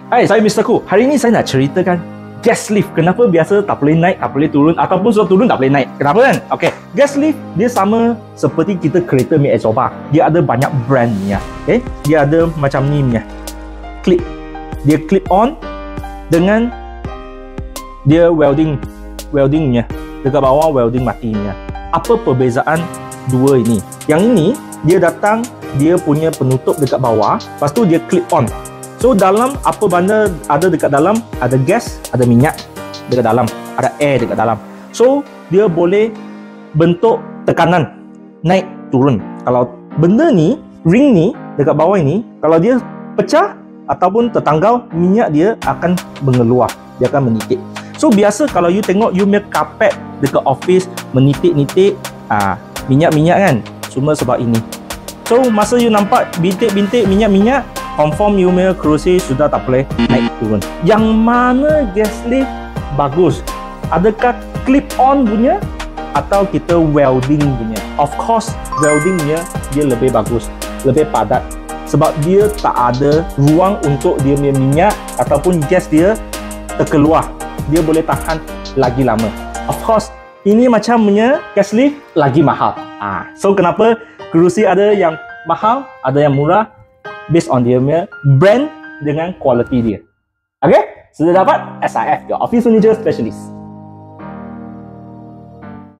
Hai, saya Mr. Ku. Hari ini saya nak ceritakan gas lift. Kenapa biasa tak boleh naik, tak boleh turun, ataupun sudah turun tak boleh naik. Kenapa kan? Okey, gas lift dia sama seperti kita kereta Mi Exoba. Dia ada banyak brand ni ya. Okey, dia ada macam ni punya. Clip. Dia clip on dengan dia welding punya. Dekat bawah welding mati punya. Apa perbezaan dua ini? Yang ini dia datang, dia punya penutup dekat bawah, lepas tu dia clip on. So dalam apa benda ada dekat dalam, ada gas, ada minyak dekat dalam, ada air dekat dalam. So dia boleh bentuk tekanan naik turun. Kalau benda ni, ring ni dekat bawah ini, kalau dia pecah ataupun tertanggal, minyak dia akan mengeluar, dia akan menitik. So biasa kalau you tengok you punya kapet dekat office menitik-nitik, minyak-minyak kan, cuma sebab ini. So masa you nampak bintik-bintik minyak-minyak, confirm you punya kerusi sudah tak boleh naik turun. Yang mana gas lift bagus? Adakah clip on punya atau kita welding punya? Of course welding punya dia lebih bagus, lebih padat, sebab dia tak ada ruang untuk dia punya minyak ataupun gas dia terkeluar. Dia boleh tahan lagi lama. Of course ini macam punya gas lift lagi mahal. So kenapa kerusi ada yang mahal, ada yang murah, based on dia punya brand dengan quality dia. Okay? Sudah dapat SIF, your Office Furniture Specialist.